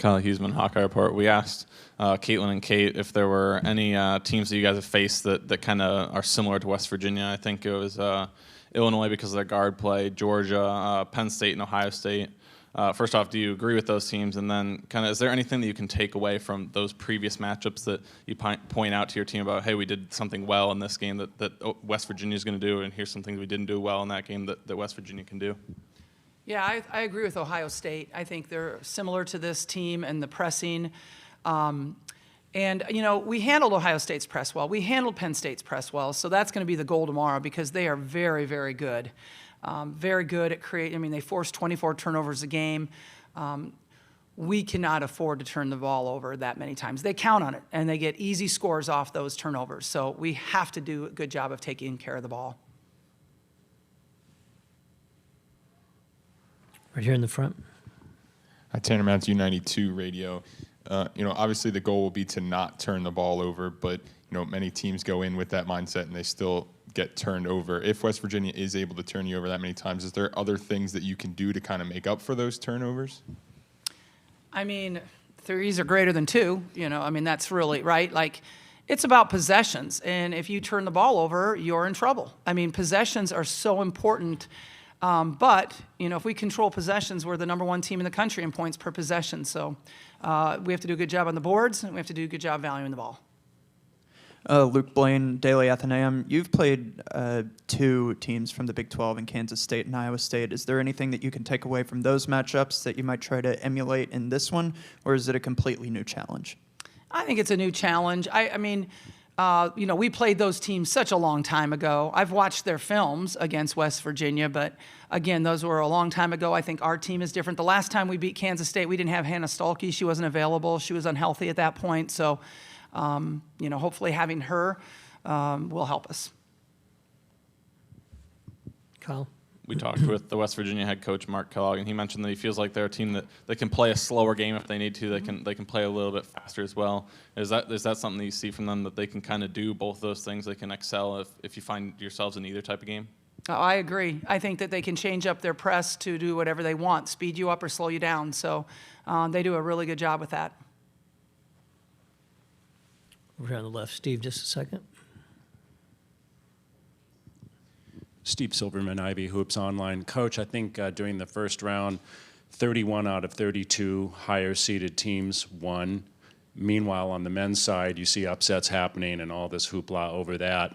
Kyle Huseman, Hawkeye Report. We asked Caitlyn and Kate if there were any teams that you guys have faced that kind of are similar to West Virginia. I think it was Illinois because of their guard play, Georgia, Penn State, and Ohio State. First off, do you agree with those teams? And then kind of is there anything that you can take away from those previous matchups that you point out to your team about, hey, we did something well in this game that West Virginia is going to do, and here's some things we didn't do well in that game that West Virginia can do? Yeah, I agree with Ohio State. I think they're similar to this team and the pressing. And, you know, we handled Ohio State's press well. We handled Penn State's press well. So that's going to be the goal tomorrow because they are very, very good. Very good at creating. I mean, they force 24 turnovers a game. We cannot afford to turn the ball over that many times. They count on it, and they get easy scores off those turnovers. So we have to do a good job of taking care of the ball. Right here in the front. Hi, Tanner Mounts, U92 Radio. You know, obviously the goal will be to not turn the ball over, but, you know, many teams go in with that mindset and they still get turned over. If West Virginia is able to turn you over that many times, is there other things that you can do to kind of make up for those turnovers? I mean, threes are greater than two, you know, I mean, that's really, right? Like, it's about possessions, and if you turn the ball over, you're in trouble. I mean, possessions are so important. But, you know, if we control possessions, we're the #1 team in the country in points per possession. So we have to do a good job on the boards, and we have to do a good job valuing the ball. Luke Blaine, Daily Athenaeum. You've played two teams from the Big 12 in Kansas State and Iowa State. Is there anything that you can take away from those matchups that you might try to emulate in this one, or is it a completely new challenge? I think it's a new challenge. I mean, you know, we played those teams such a long time ago. I've watched their films against West Virginia, but again, those were a long time ago. I think our team is different. The last time we beat Kansas State, we didn't have Hannah Stuelke. She wasn't available. She was unhealthy at that point. So, you know, hopefully having her will help us. Kyle? We talked with the West Virginia head coach, Mark Kellogg, and he mentioned that he feels like they're a team that can play a slower game if they need to. They can play a little bit faster as well. Is that something that you see from them, that they can kind of do both those things? They can excel if you find yourselves in either type of game? Oh, I agree. I think that they can change up their press to do whatever they want, speed you up or slow you down. So they do a really good job with that. Over here on the left. Steve, just a second. Steve Silverman, Ivy Hoops Online. Coach, I think during the first round, 31 out of 32 higher-seeded teams won. Meanwhile, on the men's side, you see upsets happening and all this hoopla over that.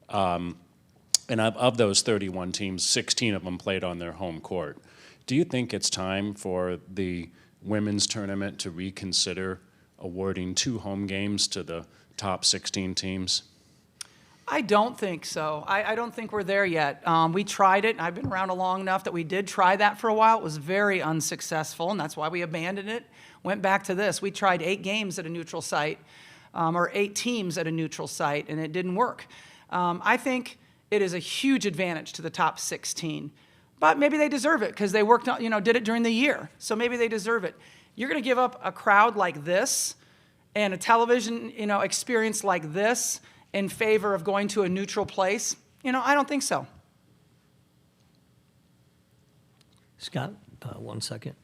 And of those 31 teams, 16 of them played on their home court. Do you think it's time for the women's tournament to reconsider awarding 2 home games to the top 16 teams? I don't think so. I don't think we're there yet. We tried it. I've been around long enough that we did try that for a while. It was very unsuccessful, and that's why we abandoned it. Went back to this. We tried 8 games at a neutral site, or 8 teams at a neutral site, and it didn't work. I think it is a huge advantage to the top 16. But maybe they deserve it because they worked on, did it during the year. So maybe they deserve it. You're going to give up a crowd like this and a television, experience like this in favor of going to a neutral place? I don't think so. Scott, 1 second.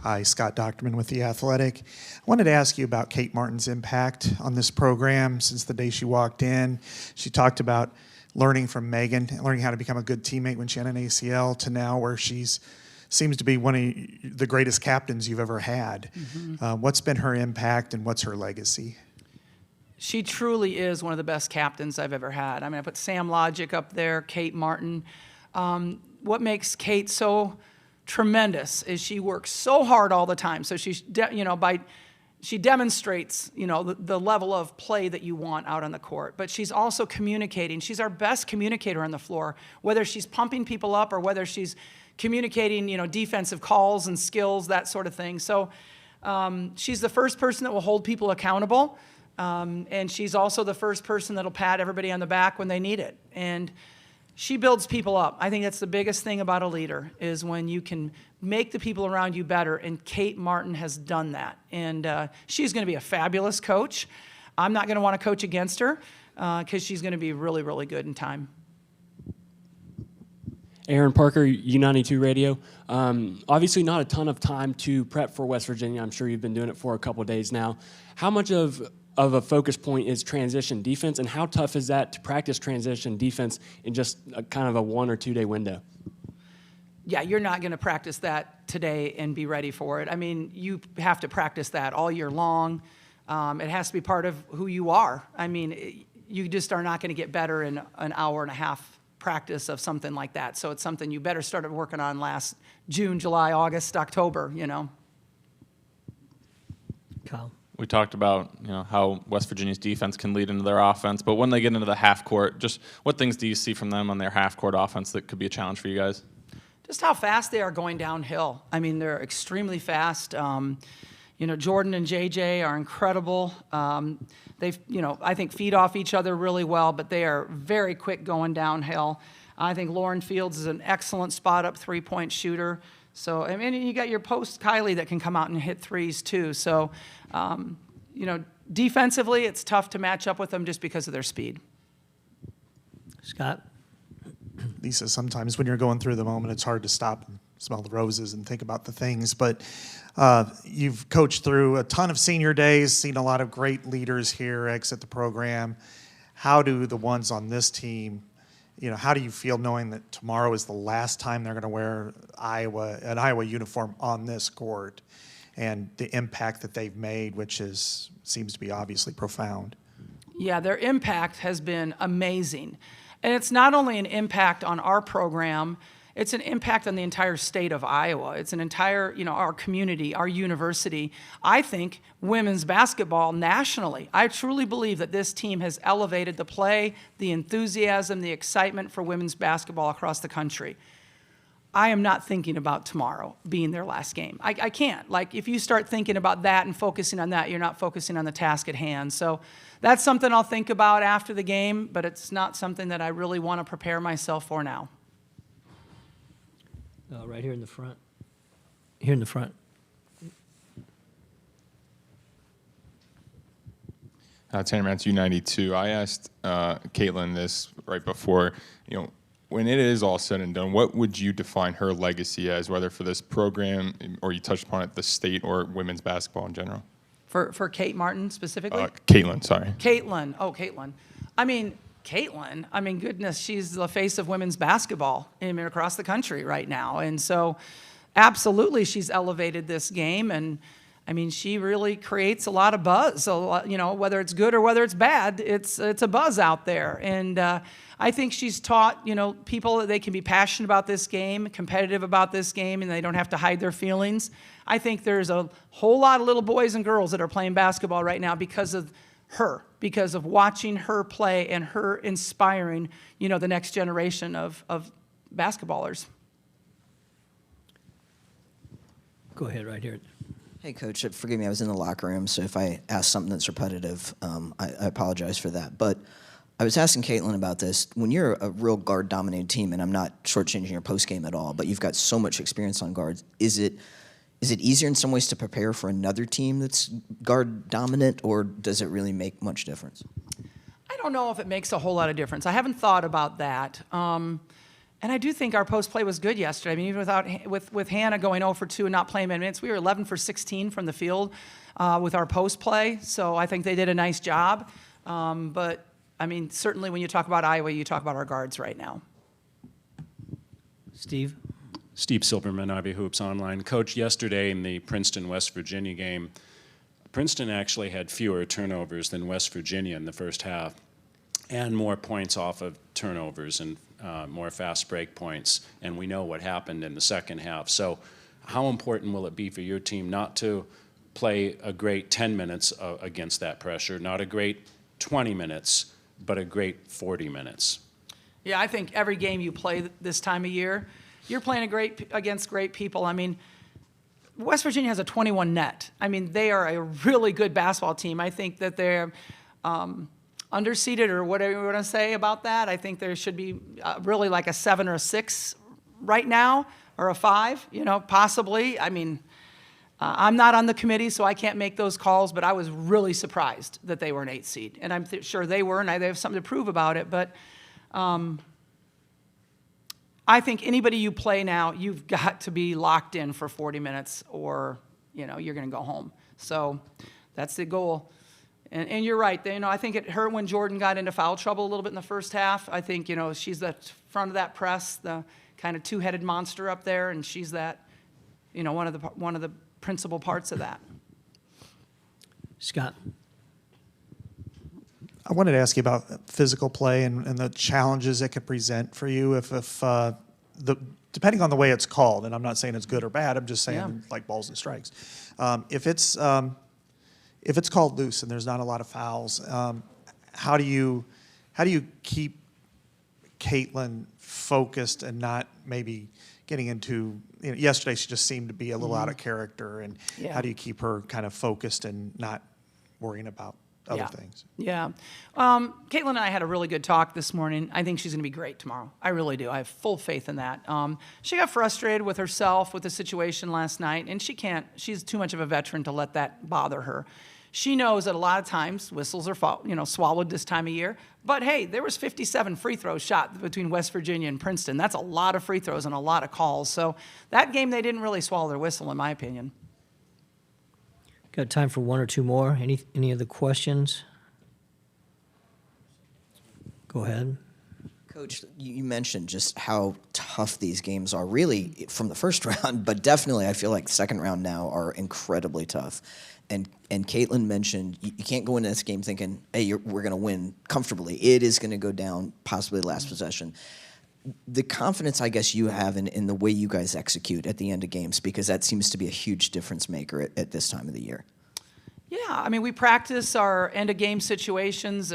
Hi, Scott Docterman with The Athletic. I wanted to ask you about Kate Martin's impact on this program since the day she walked in. She talked about learning from Megan, learning how to become a good teammate when she had an ACL, to now where she's seems to be one of the greatest captains you've ever had. Mm-hmm. What's been her impact and what's her legacy? She truly is one of the best captains I've ever had. I mean, I put Sam Logic up there, Kate Martin. What makes Kate so tremendous is she works so hard all the time. So she demonstrates, the level of play that you want out on the court. But she's also communicating. She's our best communicator on the floor, whether she's pumping people up or whether she's communicating, defensive calls and skills, that sort of thing. So she's the first person that will hold people accountable. And she's also the first person that'll pat everybody on the back when they need it. And she builds people up. I think that's the biggest thing about a leader, is when you can make the people around you better. And Kate Martin has done that. And she's going to be a fabulous coach. I'm not going to want to coach against her because she's going to be really, really good in time. Aaron Parker, U92 Radio. Obviously not a ton of time to prep for West Virginia. I'm sure you've been doing it for a couple of days now. How much of a focus point is transition defense, and how tough is that to practice transition defense in just a kind of a 1 or 2 day window? Yeah, you're not going to practice that today and be ready for it. I mean, you have to practice that all year long. It has to be part of who you are. I mean, you just are not going to get better in an hour and a half practice of something like that. So it's something you better started working on last June, July, August, October, you know. Kyle. We talked about how West Virginia's defense can lead into their offense, but when they get into the half court, just what things do you see from them on their half court offense that could be a challenge for you guys? Just how fast they are going downhill. I mean, they're extremely fast. Jordan and JJ are incredible. They've, I think feed off each other really well, but they are very quick going downhill. I think Lauren Fields is an excellent spot-up three-point shooter. So, I mean, you got your post Kylie that can come out and hit threes too. So, defensively, it's tough to match up with them just because of their speed. Scott. Lisa, sometimes when you're going through the moment, it's hard to stop and smell the roses and think about the things. But you've coached through a ton of senior days, seen a lot of great leaders here exit the program. How do the ones on this team, how do you feel knowing that tomorrow is the last time they're going to wear an Iowa uniform on this court, and the impact that they've made, which seems to be obviously profound? Yeah, their impact has been amazing. And it's not only an impact on our program, it's an impact on the entire state of Iowa. It's an entire, our community, our university. I think women's basketball nationally, I truly believe that this team has elevated the play, the enthusiasm, the excitement for women's basketball across the country. I am not thinking about tomorrow being their last game. I can't. Like, if you start thinking about that and focusing on that, you're not focusing on the task at hand. So that's something I'll think about after the game, but it's not something that I really want to prepare myself for now. Right here in the front. Here in the front. Tanner Mance, U92. I asked Caitlyn this right before, when it is all said and done, what would you define her legacy as, whether for this program or you touched upon it, the state or women's basketball in general? For Kate Martin specifically? Caitlyn, sorry. Caitlyn. Oh, Caitlyn. Goodness, she's the face of women's basketball across the country right now. And so absolutely she's elevated this game. And, she really creates a lot of buzz. So, whether it's good or whether it's bad, it's a buzz out there. And I think she's taught, people that they can be passionate about this game, competitive about this game, and they don't have to hide their feelings. I think there's a whole lot of little boys and girls that are playing basketball right now because of her, because of watching her play and her inspiring, the next generation of basketballers. Go ahead, right here. Hey, Coach, forgive me, I was in the locker room, so if I ask something that's repetitive, I apologize for that. But I was asking Caitlyn about this. When you're a real guard-dominated team, and I'm not shortchanging your postgame at all, but you've got so much experience on guards, is it easier in some ways to prepare for another team that's guard-dominant, or does it really make much difference? I don't know if it makes a whole lot of difference. I haven't thought about that. And I do think our post play was good yesterday. Even with Hannah going 0 for 2 and not playing many minutes, we were 11 for 16 from the field with our post play. So I think they did a nice job. But certainly when you talk about Iowa, you talk about our guards right now. Steve. Steve Silverman, Ivy Hoops Online. Coach, yesterday in the Princeton-West Virginia game, Princeton actually had fewer turnovers than West Virginia in the first half, and more points off of turnovers and more fast break points. And we know what happened in the second half. So how important will it be for your team not to play a great 10 minutes against that pressure, not a great 20 minutes, but a great 40 minutes? Yeah, I think every game you play this time of year, you're playing against great people. West Virginia has a 21 net. They are a really good basketball team. I think that they're underseeded, or whatever you want to say about that. I think there should be really like a 7 or a 6 right now, or a 5, possibly. I'm not on the committee, so I can't make those calls, but I was really surprised that they were an 8 seed. And I'm sure they were, and they have something to prove about it. But I think anybody you play now, you've got to be locked in for 40 minutes or, you're going to go home. So that's the goal. And you're right. I think it hurt when Jordan got into foul trouble a little bit in the first half. I think, she's the front of that press, the kind of two-headed monster up there, and she's that, one of the principal parts of that. Scott. I wanted to ask you about physical play and the challenges it could present for you if depending on the way it's called, and I'm not saying it's good or bad, I'm just saying like balls and strikes. If it's called loose and there's not a lot of fouls, how do you keep Caitlyn focused and not maybe getting into, yesterday she just seemed to be a little out of character, and how do you keep her kind of focused and not worrying about other things? Yeah. Caitlyn and I had a really good talk this morning. I think she's going to be great tomorrow. I really do. I have full faith in that. She got frustrated with herself with the situation last night, and she's too much of a veteran to let that bother her. She knows that a lot of times whistles are swallowed this time of year. But hey, there was 57 free throws shot between West Virginia and Princeton. That's a lot of free throws and a lot of calls. So that game, they didn't really swallow their whistle, in my opinion. Got time for one or two more. Any other questions? Go ahead. Coach, you mentioned just how tough these games are, really from the first round, but definitely I feel like the second round now are incredibly tough. And Caitlyn mentioned you can't go into this game thinking, hey, we're going to win comfortably. It is going to go down, possibly last possession. The confidence, I guess, you have in the way you guys execute at the end of games, because that seems to be a huge difference maker at this time of the year. Yeah, I mean, we practice our end-of-game situations.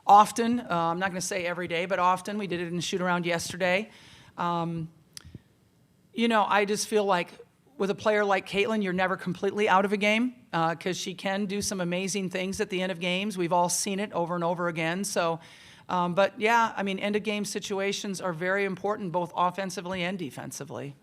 Often. I'm not going to say every day, but often. We did it in the shoot-around yesterday. I just feel like with a player like Caitlyn, you're never completely out of a game because she can do some amazing things at the end of games. We've all seen it over and over again. So, end-of-game situations are very important, both offensively and defensively.